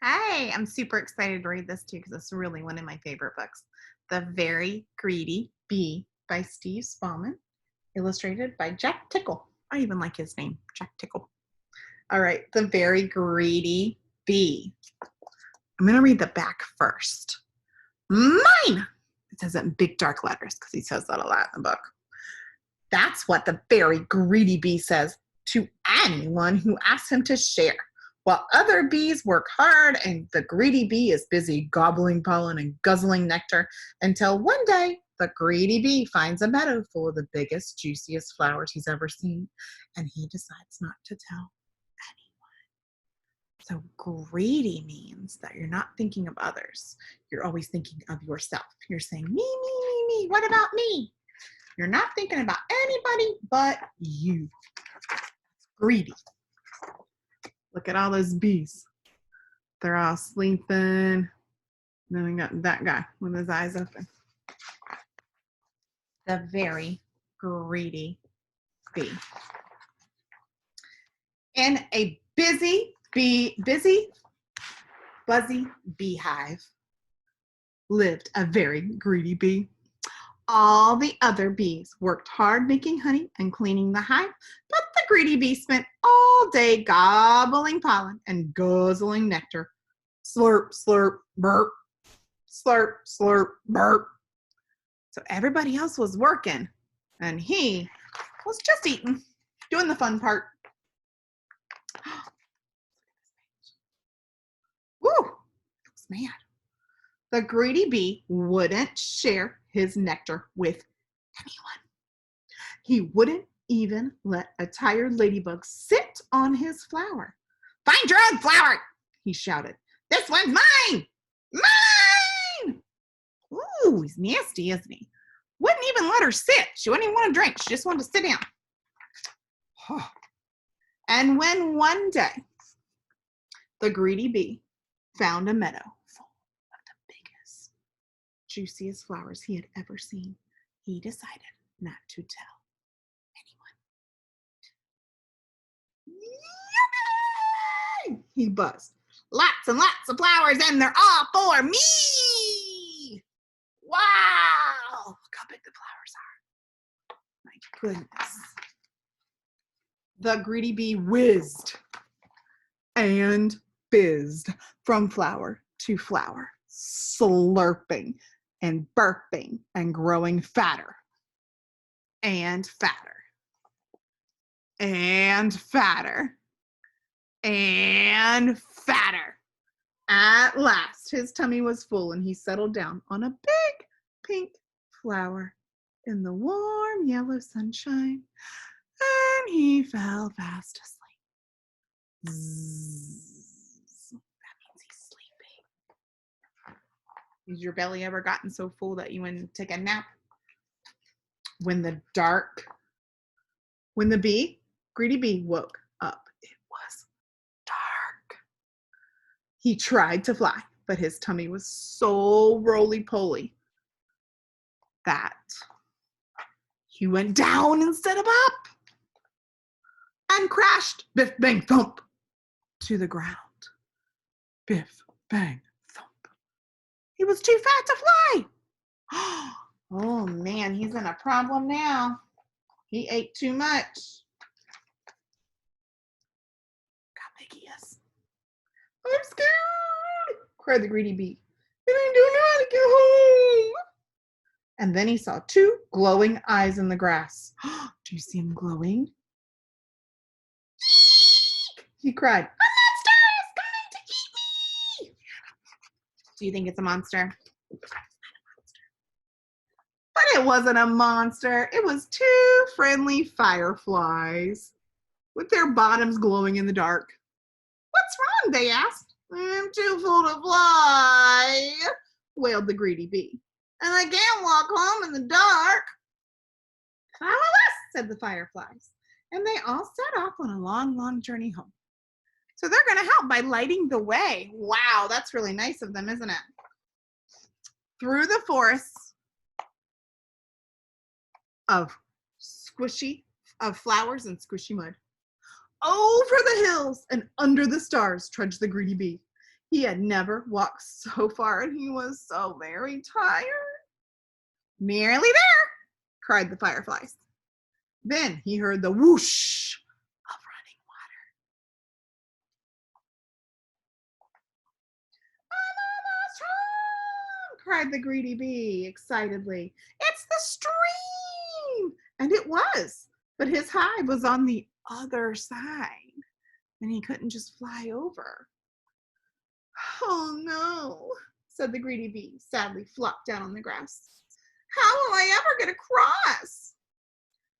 Hi, I'm super excited to read this too because it's really one of my favorite books. The Very Greedy Bee by Steve Smallman, illustrated by Jack Tickle. I even like his name, Jack Tickle. All right, The Very Greedy Bee. I'm going to read the back first. Mine! It says it in big dark letters because he says that a lot in the book. That's what the very greedy bee says to anyone who asks him to share. While other bees work hard and the greedy bee is busy gobbling pollen and guzzling nectar until one day the greedy bee finds a meadow full of the biggest, juiciest flowers he's ever seen, and he decides not to tell anyone. So greedy means that you're not thinking of others. You're always thinking of yourself. You're saying, me, me, me, me. What about me? You're not thinking about anybody but you. Greedy. Look at all those bees. They're all sleeping. Then we got that guy with his eyes open. The very greedy bee. In a busy, buzzy beehive lived a very greedy bee. All the other bees worked hard making honey and cleaning the hive, but the greedy bee spent all day gobbling pollen and guzzling nectar. Slurp, slurp, burp. Slurp, slurp, burp. So everybody else was working, and he was just eating, doing the fun part. Woo! He was mad. The greedy bee wouldn't share his nectar with anyone. He wouldn't even let a tired ladybug sit on his flower. Find your own flower, he shouted. This one's mine! Mine! Ooh, he's nasty, isn't he? Wouldn't even let her sit. She wouldn't even want to drink. She just wanted to sit down. And when one day the greedy bee found a meadow full of the biggest, juiciest flowers he had ever seen, he decided not to tell anyone. Yippee! He buzzed. Lots and lots of flowers, and they're all for me! Wow! Look how big the flowers are. My goodness. The greedy bee whizzed and fizzed from flower to flower, slurping and burping and growing fatter and fatter and fatter and fatter. At last, his tummy was full and he settled down on a big pink flower in the warm yellow sunshine, and he fell fast asleep. Zzz. That means he's sleeping. Has your belly ever gotten so full that you went to take a nap? When the greedy bee woke up, it was dark. He tried to fly, but his tummy was so roly-poly that he went down instead of up and crashed, biff, bang, thump, to the ground. Biff, bang, thump. He was too fat to fly. Oh man, he's in a problem now. He ate too much. How big he is. I'm scared, cried the greedy bee. And I don't know how to get home. And then he saw two glowing eyes in the grass. Do you see him glowing? He cried, a monster is coming to eat me. Do you think it's a monster? But it wasn't a monster. It was two friendly fireflies with their bottoms glowing in the dark. What's wrong? They asked. I'm too full to fly, wailed the greedy bee. And I can't walk home in the dark. Follow us, said the fireflies. And they all set off on a long, long journey home. So they're going to help by lighting the way. Wow, that's really nice of them, isn't it? Through the forests of flowers and squishy mud. Over the hills and under the stars trudged the greedy bee. He had never walked so far and he was so very tired. Nearly there, cried the fireflies. Then he heard the whoosh of running water. I'm almost home, cried the greedy bee excitedly. It's the stream! And it was, but his hive was on the other side, and he couldn't just fly over. Oh no, said the greedy bee, sadly flopped down on the grass. How will I ever get across?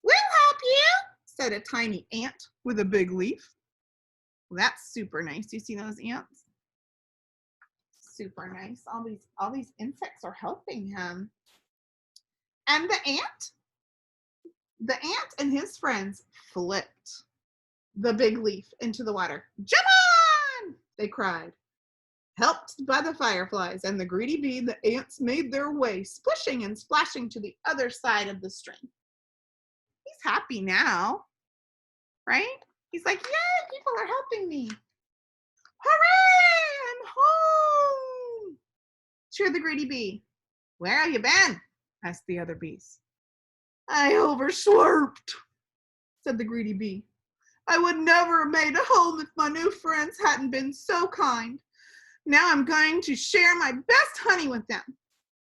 We'll help you, said a tiny ant with a big leaf. Well, that's super nice. You see those ants? Super nice. All these insects are helping him. And the ant and his friends flipped the big leaf into the water. Jump on! They cried. Helped by the fireflies and the greedy bee, the ants made their way, splishing and splashing to the other side of the stream. He's happy now, right? He's like, yay, people are helping me. Hooray, I'm home, cheered the greedy bee. Where have you been? Asked the other bees. I overslurped, said the greedy bee. I would never have made a home if my new friends hadn't been so kind. Now I'm going to share my best honey with them.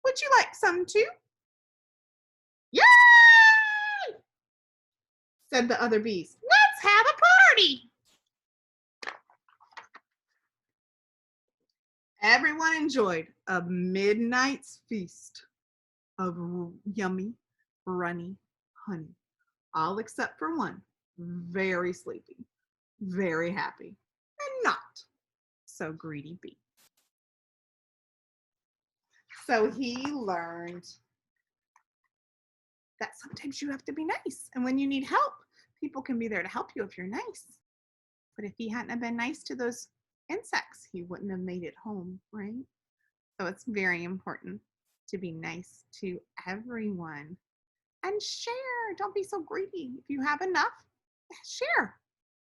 Would you like some too? Yay! Said the other bees. Let's have a party. Everyone enjoyed a midnight's feast of yummy, runny honey, all except for one, very sleepy, very happy, and not so greedy bee. So he learned that sometimes you have to be nice. And when you need help, people can be there to help you if you're nice. But if he hadn't have been nice to those insects, he wouldn't have made it home, right? So it's very important to be nice to everyone and share. Don't be so greedy. If you have enough, share.